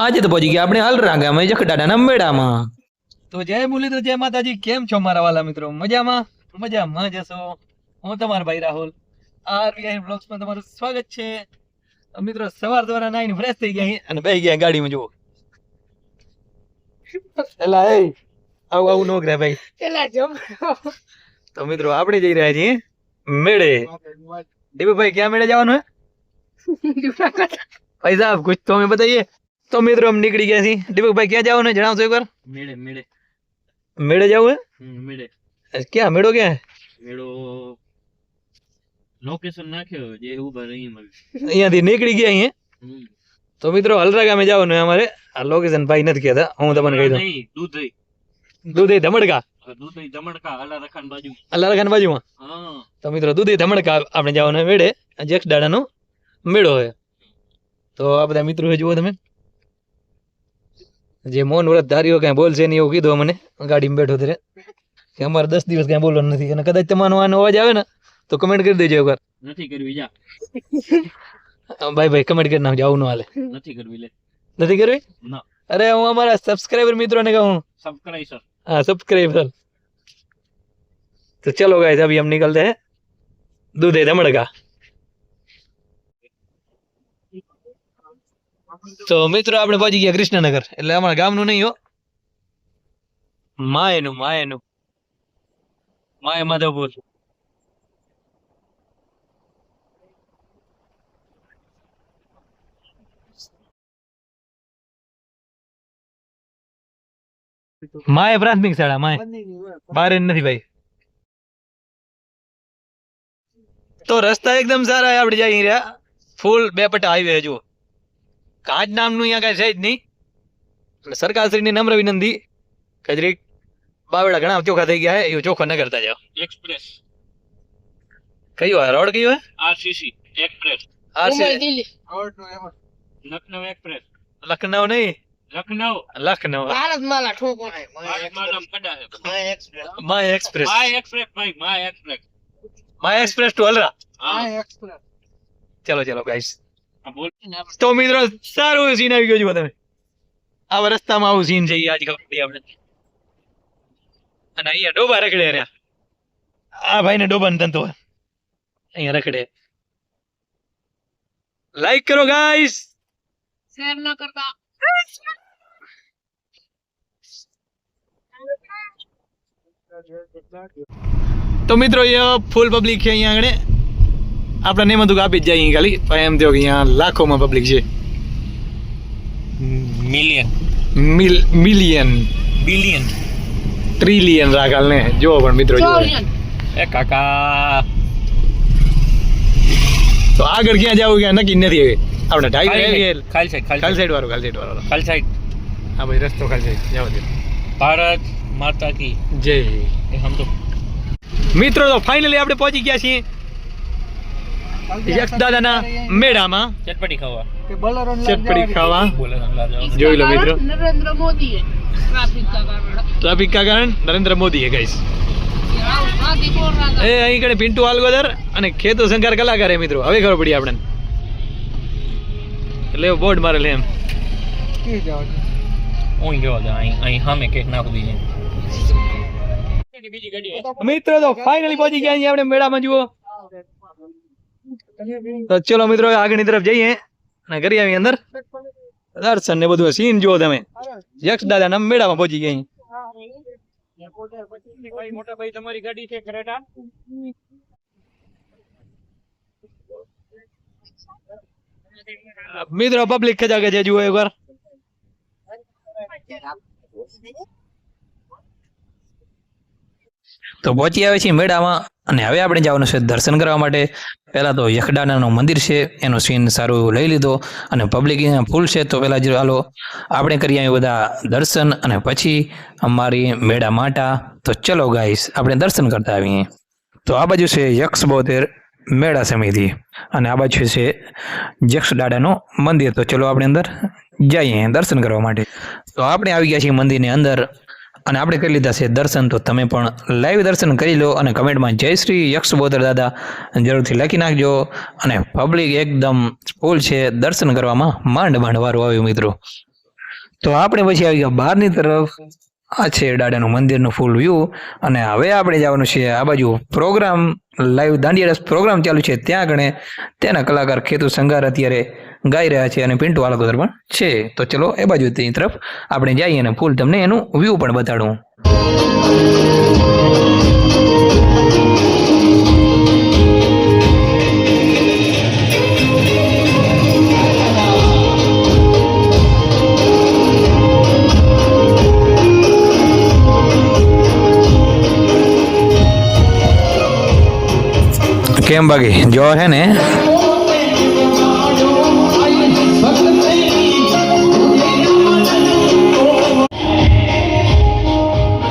આજે તો પહોંચી ગયા આપણે હાલરા ગામે જખડાના મેળામાં. તો જય મુરલી, તો જય માતાજી. કેમ છો મારા વાલા મિત્રો? મજામાં? મજામાં જશો. હું તમારો ભાઈ રાહુલ, આરવીઆઈ બ્લોગ્સમાં તમારું સ્વાગત છે. મિત્રો સવાર દ્વારા નાઈને ફ્રેશ થઈ ગયા અને બેસી ગયા ગાડીમાં. જુઓ એલા એ આવું નો કરે ભાઈ. તો મિત્રો આપણે જઈ રહ્યા છીએ મેળે. દીપકભાઈ ક્યાં મેળે જવાનું હે ભાઈ સાહેબ? કુછ તો હमें बताइए. તો મિત્રો हम નીકળી ગયા છીએ. દીપકભાઈ ક્યાં જવાનું જણાવશો એકવાર? મેળે મેળે મેળે જવું હે? મેળે ક્યાં મેળો? ક્યાં મેળો? લોકેશન નાખ્યો જે ઉભા રહી અહીંયાથી નીકળી ગયા અહીંયા. તો મિત્રો હલરા ગામે જવાનું અમારે. આ લોકેશન ભાઈ નથી કહેતા, હું તમને કહી દઉં. દૂધઈ દૂધઈ ધમડકા. દૂધઈ ધમડકા અલારખાન બાજુ. અલારખાન બાજુમાં. હા તો મિત્રો દૂધઈ ધમડકા આપણે જવાનું મેળે. જક્ષદાડાનો મેળો છે. તો આ બધા મિત્રો જુઓ તમે. જે મૌન વ્રત ધાર્યો કઈ બોલશે નહીં એવું કીધું મને ગાડીમાં બેઠો ત્યારે કે અમારે 10 દિવસ કઈ બોલવાનું નથી. અને કદાચ તમારો આનો અવાજ આવે ને તો કમેન્ટ કરી દેજો એકવાર. નથી કરવી જા ભાઈ કમેન્ટ કરી નાખજો. આવું ન હાલે. નથી કરવી લે. નથી કરવી? ના. અરે હું અમારા સબસ્ક્રાઇબર મિત્રોને કહું. સબસ્ક્રાઇબર. हाँ सब्सक्राइबर. तो चलो गाइस अभी हम निकलते हैं दूधे धमड़का. તો મિત્રો આપણે પહોંચી ગયા કૃષ્ણનગર. એટલે અમારા ગામનું નહીં હો, માયનું માય માધવપુર. માય પ્રાથમિક શાળા માય બાર નથી ભાઈ. તો રસ્તા એકદમ સારા આપણે જઈ રહ્યા. ફૂલ 2 પટ્ટા હાઈવે. જુઓ કાચ નામનું અહીંયા કઈ છે જ નહીં. એટલે સરકારશ્રીની નમ્ર વિનંતી કજરીક બાવડા ઘણા ચોખ્ખા થઈ ગયા છે, એવું ચોખ્ખો ન કરતા જાઓ. એક્સપ્રેસ કયો રોડ કયો હે? RCC express. Lucknow express. Lucknow નહીં, લખનઉ ભારતમાલા ઠોકો માય એક્સપ્રેસ. માય એક્સપ્રેસ ભાઈ, my express. My express to હલરા. ચલો ગાઈસ. તો મિત્રો સારું સીન આવી ગયો. તમે આવા રસ્તામાં આવું સીન છે આજ ખબર પડી આપણે. અને અહીંયા ડોબા રખડે રહ્યા. આ ભાઈને ડોબા ને ધંધો અહીંયા રખડે. લાઈક કરો ગાઈસ. શેર ન કરતા. તો મિત્રો અહીંયા ફૂલ પબ્લિક છે. અહીંયા આગળ આપણે નેમ હતું આપી જ જાય ખાલી. પણ એમ થયો કે અહીંયા લાખોમાં પબ્લિક છે. મિલિયન બિલિયન ટ્રિલિયન રાખાલ ને જો. પણ મિત્રો જો એ કાકા તો આગળ ક્યાં જવું ક્યાં નક્કી નથી. હવે આપણે ખાલી ખાલી સાઈડ સાઈડ વાળો ખાલી સાઈડ. હા ભાઈ રસ્તો ખાલી સાઈડ જવા દે. ભારત માતા કી જય. હમ તો મિત્રો તો ફાઇનલી આપણે પહોંચી ગયા છીએ યક્ષદાદાના મેળામાં. ચટપટી ખાવા. ચટપટી ખાવા. બોલે જોઈ લો મિત્રો. નરેન્દ્ર મોદી है ટ્રાફિક का कारण नरेंद्र मोदी है गाइस. आदि बोल रहा था. એ અહીં કડે પિન્ટુ હાલગોદર અને ખેતો શંકર કલાકાર હે મિત્રો. હવે ખબર પડી આપણે. એટલે બોર્ડ મારેલ એમ. ઓય ગયો દા અહીં સામે કેક નાખી દીજે. મિત્રો તો ફાઇનલી પહોંચી ગયા અહીંયા આપણે મેળામાં. જુઓ તો ચલો મિત્રો આગળની તરફ જઈએ અને કરી આવી અંદર દર્શન ને બધું સીન જુઓ તમે. યક્ષદાદાના મેળામાં પહોંચી ગયા. મોટા ભાઈ તમારી ગાડી છે ક્રેટા? મિત્રો પબ્લિક ખજાકે છે જુઓ એકવાર. તો પહોંચી આવે છે મેળામાં અને હવે આપણે જવાનું છે દર્શન કરવા માટે. પહેલા તો યક્ષદાદાનું મંદિર છે એનો સીન સારું લઈ લીધો અને પબ્લિક ફૂલ છે. તો પહેલા જ હાલો આપણે કરી આવીએ બધા દર્શન અને પછી અમારી મેળા માટા. તો ચલો ગાઈસ આપણે દર્શન કરતા આવીએ. તો આ બાજુ છે યક્ષ બોતેર મેળા સમિતિ અને આ બાજુ છે યક્ષદાદાનું મંદિર. તો ચલો આપણે અંદર જઈએ દર્શન કરવા માટે. તો આપણે આવી ગયા છીએ મંદિરની અંદર અને આપણે કરી લીધા છે દર્શન. તો તમે પણ લાઈવ દર્શન કરી લો અને કમેન્ટમાં જય શ્રી યક્ષ બોતર દાદા જરૂરથી લખી નાખજો. અને પબ્લિક એકદમ ફૂલ છે. દર્શન કરવામાં માંડ વારું આવ્યું મિત્રો. તો આપણે પછી આવી ગયા બહારની તરફ. આ છે દાદાનું મંદિરનું ફૂલ વ્યૂ. અને હવે આપણે જવાનું છે આ બાજુ પ્રોગ્રામ લાઈવ દાંડિયા રસ પ્રોગ્રામ ચાલુ છે ત્યાં આગળ તેના કલાકાર ખેતુ સંગાર અત્યારે ગાઈ રહ્યા છે અને પિન્ટુ વાલાગોદર પણ છે. તો ચલો એ બાજુ તેની તરફ આપણે જઈએ અને ફૂલ તમને એનું વ્યૂ પણ બતાડું. કેમ બાકી જો છે ને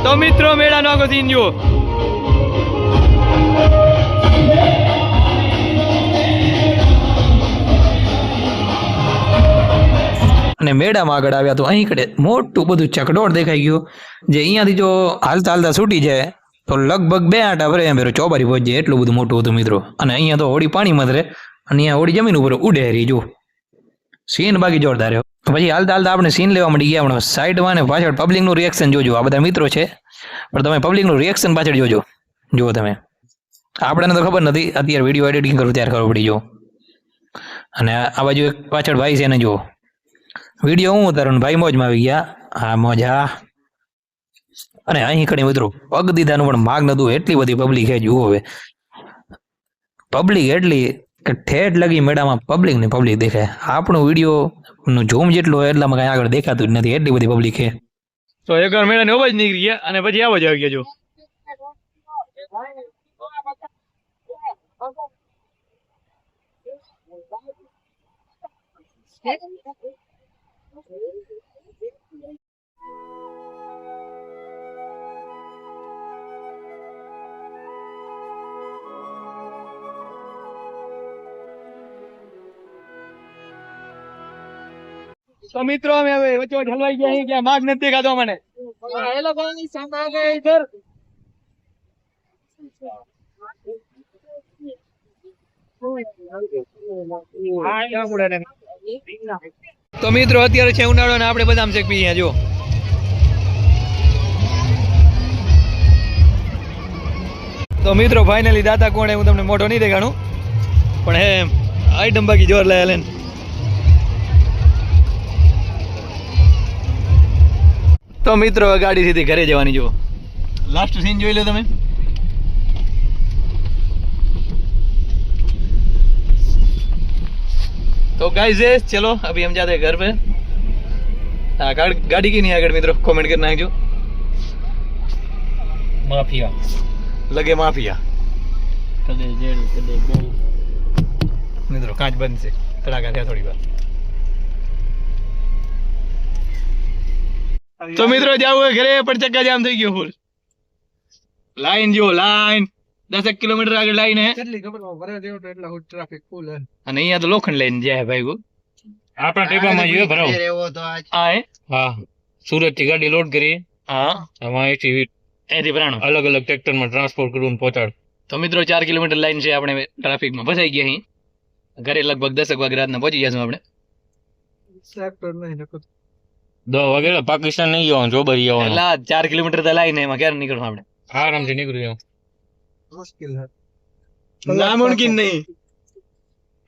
તો મિત્રો મેળાનો આગો સીન જુઓ. અને મેળામાં આગળ આવ્યા તો અહીં કડે મોટું બધું ચકડોળ દેખાઈ ગયું. જે અહીંયાથી જો હાલતા હાલતા છૂટી જાય તો લગભગ 2 આંટા ભરે એમ પેલો ચોબારી પહોંચી જાય એટલું બધું મોટું હતું મિત્રો. અને અહીંયા તો હોડી પાણીમાં જ રહે અને અહીંયા હોડી જમીન ઉપર ઉડે રહી. જો સીન બાકી જોરદાર રહ્યો. પછી હાલતા હાલતા આપણે સીન લેવા મળી ગયા. પણ સાઈડમાં ને પાછળ પબ્લિકનું રિએક્શન જોજો. આ બધા મિત્રો છે પણ તમે પબ્લિકનું રિએક્શન પાછળ જોજો. જુઓ તમે, આપણને તો ખબર નથી, અત્યારે વિડીયો એડિટિંગ કરું ત્યારે ખબર પડી. જો અને આ બાજુ એક પાછળ ભાઈ છે એને જુઓ. વિડીયો હું ઉતારું ભાઈ મોજમાં આવી ગયા. હા મોજા. અને અહીં કડી મિત્રો પગ દીધાનું પણ માગ નતું, એટલી બધી પબ્લિક છે. જુઓ હવે પબ્લિક એટલી કે ઠેઠ લગી મેળામાં પબ્લિક ને પબ્લિક દેખાય. આપણું વિડીયો નું ઝૂમ જેટલું હોય એટલામાં કઈ આગળ દેખાતું જ નથી, એટલી બધી પબ્લિક છે. તો એકવાર મેળાની અવાજ નીકળી ગયા અને પછી આવાજ આવી ગયા. જો તો મિત્રો અમે હવે વચ્ચે વચ્ચે હલવાઈ ગયા છીએ, ક્યાં માગ નથી દેખાતો મને. ये लोग संग आ गए इधर. તો મિત્રો અત્યારે છે ઉનાળો ને આપણે બદામ શેક પીએ. જો તો મિત્રો ફાઇનલી દાતા કોણ હું તમને મોટો નહીં દેખાણું પણ હે આઈટમ બાકી જોર લાયા લેન. તો મિત્રો ગાડી સીધી ઘરે જવાની. જુઓ લાસ્ટ સીન જોઈ લો તમે. तो गाइस चलो अभी हम जाते हैं घर पे. हाँ गाड़ी की नहीं अगर मित्रों कमेंट करना है जो माफिया लगे माफिया कदे जेड़ कदे बो मित्रों कांच बंद से तड़ाका था थोड़ी बार. तो मित्रों जाओ घरे पर चक्का जाम થઈ ગયો ફૂલ. લાઈન જો લાઈન 10 કિલોમીટર આગળ લાઈન હે. કેટલી ખબર ભરે દેવો તો એટલા ટ્રાફિક ફૂલ હે. અને અહીંયા તો લોખંડ લઈને જાય ભાઈ ગો. આપણા ટેપામાં જો ભરાવ રેવો તો આજ આ હા સુરત થી ગાડી લોડ કરી. હા અમાય એથી ભરાણો અલગ અલગ ટ્રેક્ટર માં ટ્રાન્સપોર્ટ કરું પહોંચાડ. તો મિત્રો 4 કિલોમીટર લાઈન છે. આપણે ટ્રાફિક માં ફસાઈ ગયા અહીં. ઘરે લગભગ 10 વાગે રાતના પહોંચી જશું આપણે. ટ્રેક્ટર નહીં નકો 2 વાગે પાકિસ્તાન નહીં જવાનું જોબરી જવાનું. એટલે 4 કિલોમીટર તો લાઈન એમાં ક્યારે નીકળવું આપણે? આરામથી નીકળી જાવ. मुश्किल है नामुमकिन नहीं.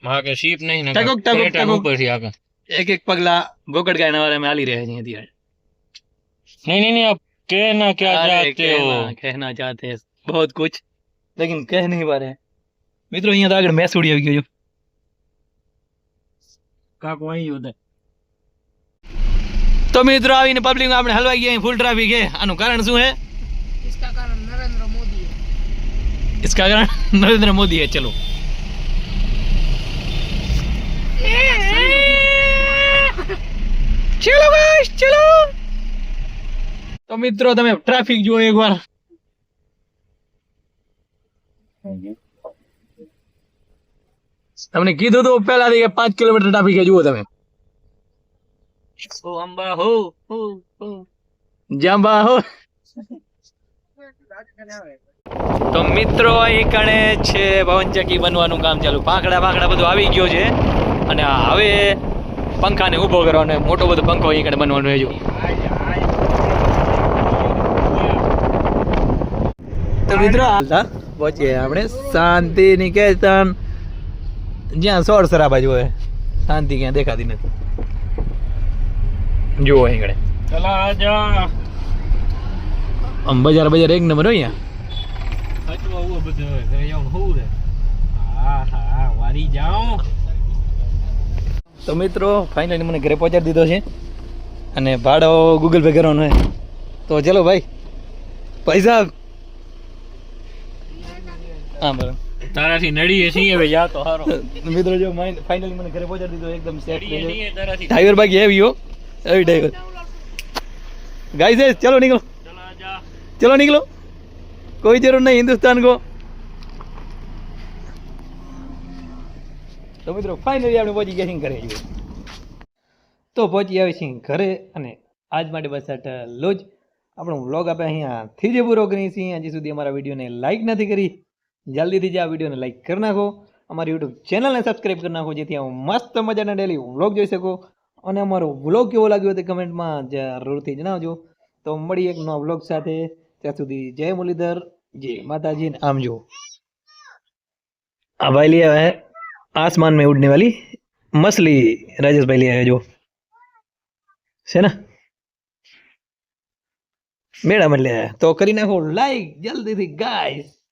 वहां के शीप नहीं ना टकक टकक ऊपर से आकर एक एक पगला गोकड़ का नवारे में आली रहे हैं दिया. नहीं नहीं नहीं आप कहना क्या चाहते हो? कहना चाहते हैं बहुत कुछ लेकिन कह नहीं पा रहे. मित्रों यहाँ तो आगे मैच उड़ी આવી ગયો. કાકો અહીં હોતા. તો મિત્રો આવીને પબ્લિક માં આપણે હલવાઈ ગયા. ફૂલ ટ્રાફિક છે. આનું કારણ શું છે? इसका कारण नरेंद्र मोदी है. इसका कारण नरेंद्र मोदी है. चलो चलो गाइस चलो. तो मित्रों તમે ટ્રાફિક જુઓ એકવાર. તમને કીધું તો પહેલાથી કે 5 કિલોમીટર ટ્રાફિક છે. જુઓ તમે. ઓ અંબા હો જાંબા હો. તો મિત્રો અહીં કણે છે પવનચક્કી બનવાનું કામ ચાલુ. પાંખડા પાંખડા બધું આવી ગયો છે અને હવે પંખાને ઊભો કરવાનો મોટો બધો પંખો અહીં કಡೆ બનવાનો હજુ. તો મિત્રો પહોંચીએ આપણે શાંતિ નિકેતન, જ્યાં સોળ શરાબા જોવે, શાંતિ ક્યાં દેખાતી નથી. જુઓ અહીં કડે આમ બજાર બજાર એક નંબર હોય અહીંયા. તો મિત્રો ફાઇનલી મને ઘરે પહોંચાડી દીધો છે અને ભાડો ગૂગલ પે કરવાનો છે. તો ચલો ભાઈ, પૈસા હા બરાબર તારાથી નડીએ છીએ હવે જા તો હારો. મિત્રો જો ફાઇનલી મને ઘરે પહોંચાડી દીધો એકદમ સેફ. ડ્રાઈવર બાકી હેવી હો, હેવી ડ્રાઈવર. ગાઈસ ચલો નીકળો, ચલો નીકળો, કોઈ જરૂર નહીં હિન્દુસ્તાન કો. તો મિત્રો ફાઇનલી આપણે પહોંચી ગયા છીએ ઘરે. તો પહોંચી આવી છીએ ઘરે અને આજ માટે બસ આટલો જ આપણો વ્લોગ આપણે અહીંયાથી જ પૂરો કરીએ છીએ. હજી સુધી અમારા વિડીયોને લાઇક નથી કરી, જલ્દીથી જ આ વિડીયોને લાઇક કરી નાખો, અમારી યુટ્યુબ ચેનલને સબસ્ક્રાઈબ કરી નાખો, જેથી હું મસ્ત મજાના ડેલી વ્લોગ જોઈ શકો. અને અમારો વ્લોગ કેવો લાગ્યો તે કમેન્ટમાં જરૂરથી જણાવજો. તો મળી એક નવા વ્લોગ સાથે, ત્યાં સુધી જય મુરલીધર, જય માતાજી. આમ જો આ ભાઈ लिया है आसमान में उड़ने वाली मछली, राजेश भाई लिया है जो है ना, मेरा मत लिया है. तो કરી નાખો લાઈક જલ્દીથી ગાઈસ.